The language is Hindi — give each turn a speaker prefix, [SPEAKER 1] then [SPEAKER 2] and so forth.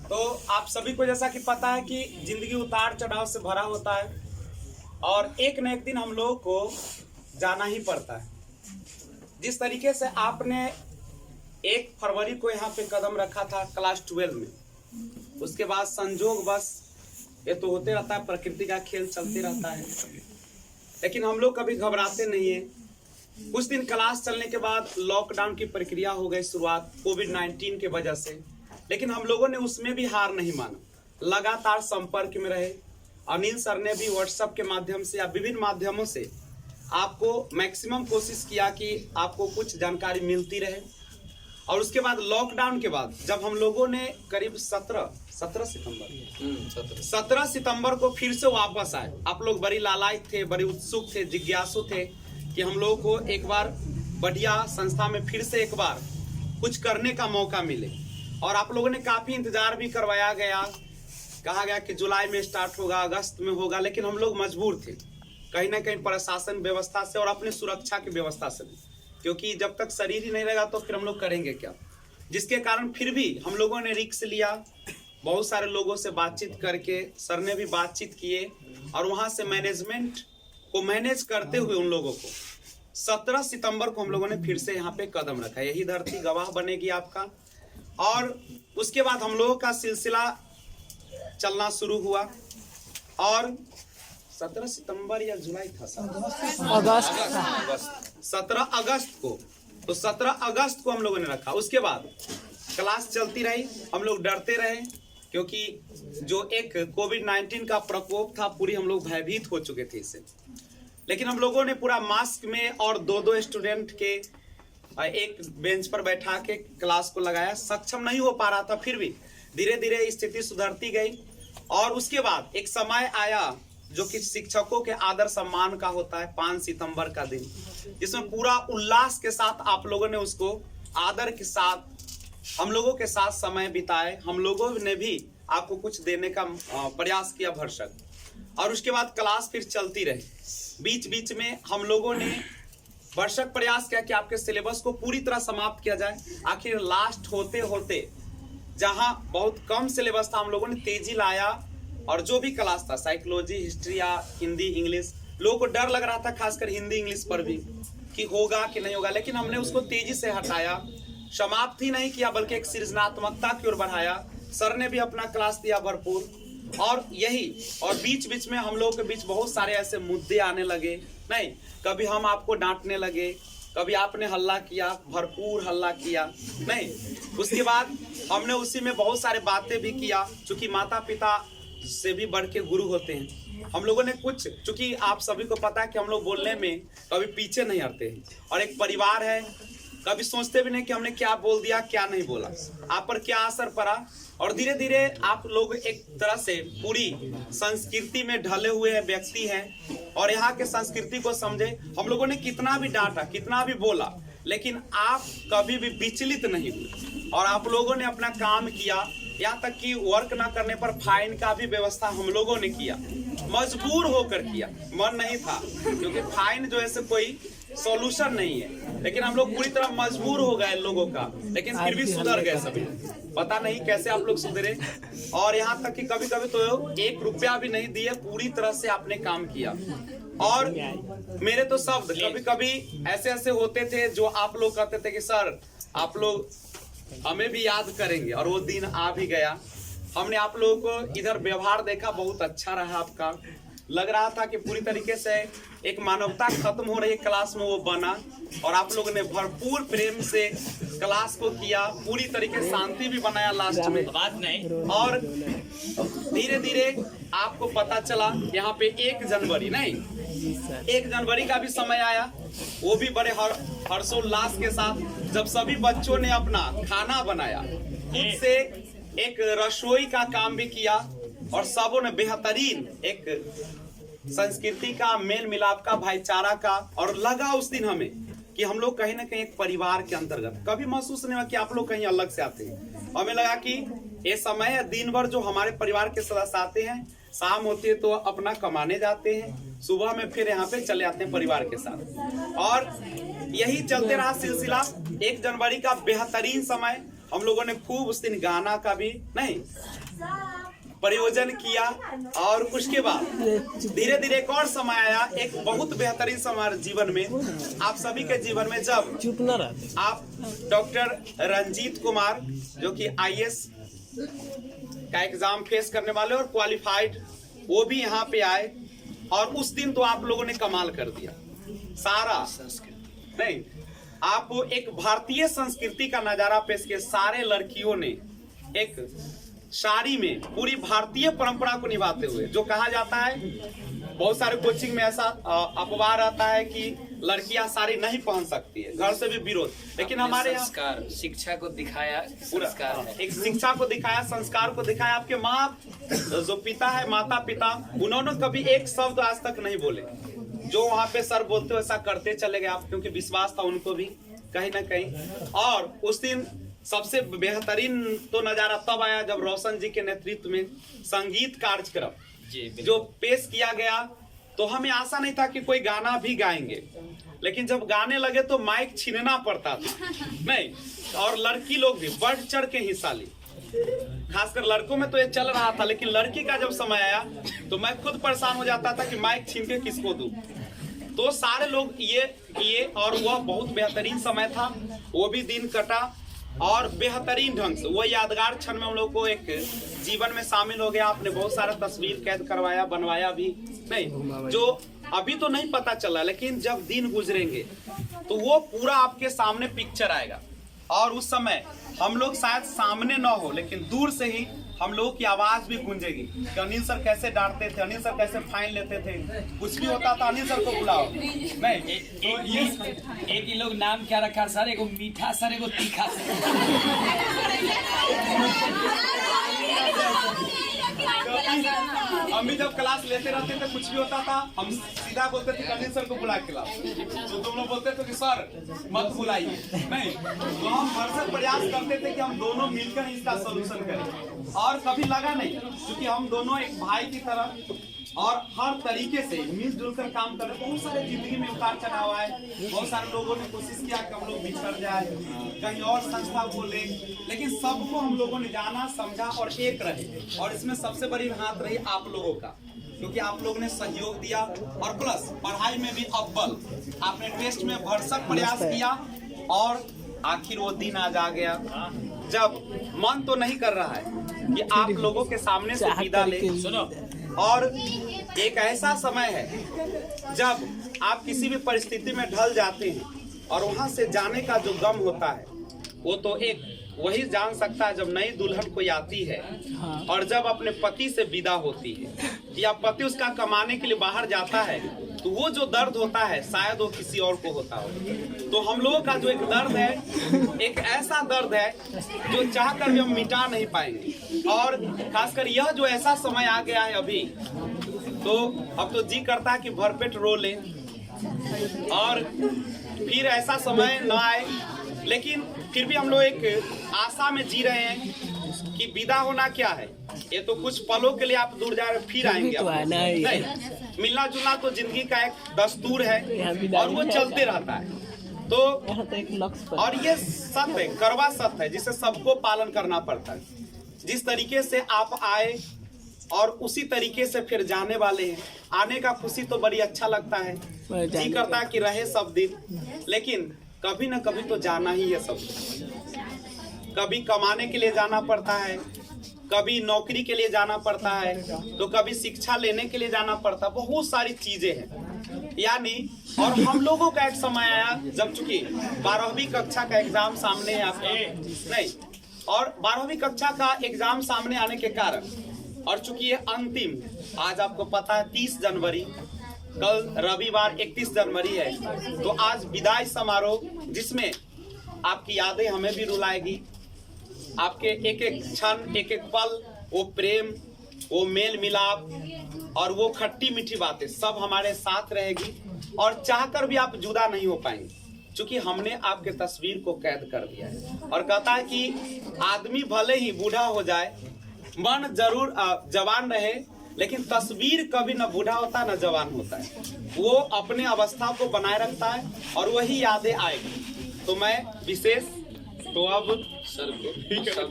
[SPEAKER 1] तो आप सभी को जैसा कि पता है कि जिंदगी उतार चढ़ाव से भरा होता है और एक न एक दिन हम लोगों को जाना ही पड़ता है। जिस तरीके से आपने 1 फरवरी को यहाँ पे कदम रखा था क्लास 12 में, उसके बाद संजोग बस ये तो होते रहता है, प्रकृति का खेल चलते रहता है, लेकिन हम लोग कभी घबराते नहीं है। कुछ दिन क्लास चलने के बाद लॉकडाउन की प्रक्रिया हो गई शुरुआत कोविड-19 के वजह से, लेकिन हम लोगों ने उसमें भी हार नहीं माना, लगातार संपर्क में रहे। अनिल सर ने भी व्हाट्सएप के माध्यम से या विभिन्न माध्यमों से आपको मैक्सिमम कोशिश किया कि आपको कुछ जानकारी मिलती रहे। और उसके बाद लॉकडाउन के बाद जब हम लोगों ने करीब 17 सितंबर को फिर से वापस आए, आप लोग बड़ी लालायित थे, बड़े उत्सुक थे, जिज्ञासु थे कि हम लोगों को एक बार बढ़िया संस्था में फिर से एक बार कुछ करने का मौका मिले। और आप लोगों ने काफी इंतजार भी करवाया गया, कहा गया कि जुलाई में स्टार्ट होगा, अगस्त में होगा, लेकिन हम लोग मजबूर थे कहीं ना कहीं प्रशासन व्यवस्था से और अपनी सुरक्षा की व्यवस्था से भी, क्योंकि जब तक शरीर ही नहीं रहेगा तो फिर हम लोग करेंगे क्या। जिसके कारण फिर भी हम लोगों ने रिस्क लिया, बहुत सारे लोगों से बातचीत करके, सर ने भी बातचीत किए और वहां से मैनेजमेंट को मैनेज करते हुए उन लोगों को 17 सितंबर को हम लोगों ने फिर से यहाँ पे कदम रखा। यही धरती गवाह बनेगी आपका। और उसके बाद हम लोगों का सिलसिला चलना शुरू हुआ और 17 सितंबर या जुलाई था, अगस्त 17 अगस्त को, तो 17 अगस्त को हम लोगों ने रखा। उसके बाद क्लास चलती रही, हम लोग डरते रहे क्योंकि जो एक कोविड-19 का प्रकोप था, पूरी हम लोग भयभीत हो चुके थे इससे। लेकिन हम लोगों ने पूरा मास्क में और 2-2 स्टूडेंट के एक बेंच पर बैठा के क्लास को लगाया। सक्षम नहीं हो पा रहा था, फिर भी धीरे धीरे स्थिति सुधरती गई। और उसके बाद एक समय आया जो कि शिक्षकों के आदर सम्मान का होता है, 5 सितंबर का दिन, जिसमें पूरा उल्लास के साथ आप लोगों ने उसको आदर के साथ हम लोगों के साथ समय बिताए। हम लोगों ने भी आपको कुछ देने का प्रयास किया भरसक। और उसके बाद क्लास फिर चलती रही। बीच बीच में हम लोगों ने भरसक प्रयास किया कि आपके सिलेबस को पूरी तरह समाप्त किया जाए। आखिर लास्ट होते होते जहां बहुत कम सिलेबस था, हम लोगों ने तेजी लाया और जो भी क्लास था, साइकोलॉजी, हिस्ट्री या हिंदी, इंग्लिश, लोगों को डर लग रहा था खासकर हिंदी इंग्लिश पर भी कि होगा कि नहीं होगा, लेकिन हमने उसको तेजी से हटाया, समाप्त ही नहीं किया बल्कि एक सृजनात्मकता की ओर बढ़ाया। सर ने भी अपना क्लास दिया भरपूर। और बीच बीच में हम लोगों के बीच बहुत सारे ऐसे मुद्दे आने लगे। नहीं, कभी हम आपको डांटने लगे, कभी आपने हल्ला किया, भरपूर हल्ला किया। नहीं, उसके बाद हमने उसी में बहुत सारे बातें भी किया, चूंकि माता पिता से भी बढ़ के गुरु होते हैं। हम लोगों ने कुछ, चूंकि आप सभी को पता है कि हम लोग बोलने में कभी पीछे नहीं हटते हैं और एक परिवार है, कभी सोचते भी नहीं कि हमने क्या बोल दिया, क्या नहीं बोला, आप पर क्या असर पड़ा। और धीरे धीरे आप लोग एक तरह से पूरी संस्कृति में ढले हुए व्यक्ति हैं और यहाँ के संस्कृति को समझे। हम लोगों ने कितना भी डांटा, कितना भी बोला, लेकिन आप कभी भी विचलित नहीं हुए और आप लोगों ने अपना काम किया। यहाँ तक कि वर्क ना करने पर फाइन का भी व्यवस्था हम लोगों ने किया, मजबूर होकर किया, मन नहीं था, क्योंकि फाइन जो है कोई सॉल्यूशन नहीं है, लेकिन हम लोग पूरी तरह मजबूर हो गए लोगों का, लेकिन फिर भी सुधर गए सभी। पता नहीं कैसे आप लोग सुधरे। और यहाँ तक कि कभी कभी तो 1 रुपया भी नहीं दिए, पूरी तरह से आपने काम किया। और मेरे तो शब्द कभी कभी ऐसे ऐसे होते थे जो आप लोग कहते थे कि सर आप लोग हमें भी याद करेंगे, और वो दिन आ भी गया। हमने आप लोगों को इधर व्यवहार देखा, बहुत अच्छा रहा आपका। लग रहा था कि पूरी तरीके से एक मानवता खत्म हो रही है क्लास में, वो बना। और आप लोगों ने भरपूर प्रेम से क्लास को किया, पूरी तरीके से शांति भी बनाया लास्ट में, बात नहीं। और धीरे धीरे आपको पता चला यहाँ पे 1 जनवरी नहीं, 1 जनवरी का भी समय आया, वो भी बड़े हर्षोल्लास के साथ, जब सभी बच्चों ने अपना खाना बनाया, खुद से एक रसोई का काम भी किया और सबों ने बेहतरीन एक संस्कृति का, मेल मिलाप का, भाईचारा का। और लगा उस दिन हमें कि हम लोग कहीं ना कहीं एक परिवार के अंतर्गत, कभी महसूस नहीं हुआ कि आप लोग कहीं अलग से आते हैं। हमें लगा कि ये समय है, दिन भर जो हमारे परिवार के सदस्य आते हैं, शाम होती है तो अपना कमाने जाते हैं, सुबह में फिर यहाँ पे चले आते हैं परिवार के साथ। और यही चलते रहा सिलसिला। 1 जनवरी का बेहतरीन समय हम लोगों ने खूब उस दिन गाना का भी नहीं प्रयोजन किया। और उसके बाद धीरे धीरे एक और समय आया, एक बहुत बेहतरीन समय जीवन में, आप सभी के जीवन में, जब
[SPEAKER 2] चुप न रहते।
[SPEAKER 1] आप डॉक्टर रंजीत कुमार जो कि IAS का एग्जाम फेस करने वाले और क्वालिफाइड, वो भी यहाँ पे आए। और उस दिन तो आप लोगों ने कमाल कर दिया। सारा नहीं, आप एक भारतीय संस्कृति का नजारा पेश किया। सारे लड़कियों ने एक साड़ी में पूरी भारतीय परंपरा को निभाते हुए, जो कहा जाता है बहुत सारे कोचिंग में ऐसा अफवाह रहता है कि लड़कियां साड़ी नहीं पहन सकती है, घर से भी विरोध, लेकिन हमारे
[SPEAKER 3] संस्कार शिक्षा को दिखाया, संस्कार है।
[SPEAKER 1] एक शिक्षा को दिखाया, संस्कार को दिखाया। आपके माँ जो पिता है, माता पिता, उन्होंने कभी एक शब्द आज तक नहीं बोले। जो वहाँ पे सर बोलते हो ऐसा करते चले गए आप, क्योंकि विश्वास था उनको भी कहीं ना कहीं। और उस दिन सबसे बेहतरीन तो नजारा तब आया जब रोशन जी के नेतृत्व में संगीत कार्यक्रम जो पेश किया गया, तो हमें आशा नहीं था कि कोई गाना भी गाएंगे, लेकिन जब गाने लगे तो माइक छीनना पड़ता था नहीं, और लड़की लोग भी बढ़ चढ़ के हिस्सा ली। खासकर लड़कों में तो ये चल रहा था, लेकिन लड़की का जब समय आया तो मैं खुद परेशान हो जाता था कि माइक छीन के किसको दूं। तो सारे लोग ये किए और वह बहुत बेहतरीन समय था। वो भी दिन कटा और बेहतरीन ढंग से वो यादगार क्षण में हम लोग को एक जीवन में शामिल हो गया। आपने बहुत सारा तस्वीर कैद करवाया, बनवाया भी नहीं, जो अभी तो नहीं पता चला, लेकिन जब दिन गुजरेंगे तो वो पूरा आपके सामने पिक्चर आएगा। और उस समय हम लोग शायद सामने न हो, लेकिन दूर से ही हम लोगों की आवाज भी गूंजेगी कि अनिल सर कैसे डांटते थे, अनिल सर कैसे फाइन लेते थे, कुछ भी होता था अनिल सर को बुलाओ। नहीं,
[SPEAKER 3] एक ही लोग नाम क्या रखा सर, एगो मीठा सर, एगो तीखा सर।
[SPEAKER 1] हम भी जब क्लास लेते रहते थे, कुछ भी होता था हम सीधा बोलते थे अनिल सर को बुला के लाओ। तो तुम लोग बोलते थे कि सर मत बुलाइए। नहीं, तो हम भरसक प्रयास करते थे कि हम दोनों मिलकर इसका सलूशन करें। और कभी लगा नहीं, क्योंकि हम दोनों एक भाई की तरह और हर तरीके से मिलजुल कर काम कर रहे। बहुत सारे जिंदगी में उतार चढ़ाव आए, बहुत सारे लोगों ने कोशिश किया कि हम लोग बिछड़ जाए, कहीं और संस्था को ले, लेकिन सबको हम लोगों ने जाना, समझा और एक रहे। और इसमें सबसे बड़ी हाथ रही आप लोगों का, क्योंकि आप लोगों ने सहयोग दिया और प्लस पढ़ाई में भी अव्वल, आपने टेस्ट में भरसक प्रयास किया। और आखिर वो दिन आज आ गया जब मन तो नहीं कर रहा है कि आप लोगों के सामने से विदा ले। सुनो, और एक ऐसा समय है जब आप किसी भी परिस्थिति में ढल जाते हैं और वहां से जाने का जो गम होता है वो तो एक वही जान सकता है जब नई दुल्हन कोई आती है और जब अपने पति से विदा होती है या पति उसका कमाने के लिए बाहर जाता है, तो वो जो दर्द होता है शायद वो किसी और को होता हो। तो हम लोगों का जो एक दर्द है, एक ऐसा दर्द है जो चाहकर भी हम मिटा नहीं पाएंगे। और खासकर यह जो ऐसा समय आ गया है अभी, तो अब तो जी करता है कि भरपेट रो लें और फिर ऐसा समय न आए। लेकिन फिर भी हम लोग एक आशा में जी रहे हैं कि विदा होना क्या है, ये तो कुछ पलों के लिए आप दूर जा रहे, फिर आएंगे। नहीं, मिलना जुलना तो जिंदगी का एक दस्तूर है और वो चलते रहता है। तो और ये सत्य है, कड़वा सत्य है, जिसे सबको पालन करना पड़ता है। जिस तरीके से आप आए और उसी तरीके से फिर जाने वाले हैं। आने का खुशी तो बड़ी अच्छा लगता है, जी करता है कि रहे सब दिन, लेकिन कभी ना कभी तो जाना ही है सब। कभी कमाने के लिए जाना पड़ता है, कभी नौकरी के लिए जाना पड़ता है, तो कभी शिक्षा लेने के लिए जाना पड़ता है। बहुत सारी चीजें हैं यानी। और हम लोगों का एक समय आया जब चूंकि 12वीं कक्षा का एग्जाम सामने है आपका नहीं, और 12वीं कक्षा का एग्जाम सामने आने के कारण, और चूंकि ये अंतिम, आज आपको पता है 30 जनवरी, कल रविवार 31 जनवरी है, तो आज विदाई समारोह जिसमें आपकी यादें हमें भी रुलाएगी। आपके एक एक क्षण, एक एक पल, वो प्रेम, वो मेल मिलाप और वो खट्टी मीठी बातें सब हमारे साथ रहेगी। और चाहकर भी आप जुदा नहीं हो पाएंगे, क्योंकि हमने आपके तस्वीर को कैद कर दिया है। और कहता है कि आदमी भले ही बूढ़ा हो जाए, मन जरूर जवान रहे, लेकिन तस्वीर कभी न बूढ़ा होता न जवान होता है। वो अपने अवस्था को बनाए रखता है और वही यादें आएगी। तो मैं विशेष तो अब
[SPEAKER 2] सर को
[SPEAKER 1] ठीक है।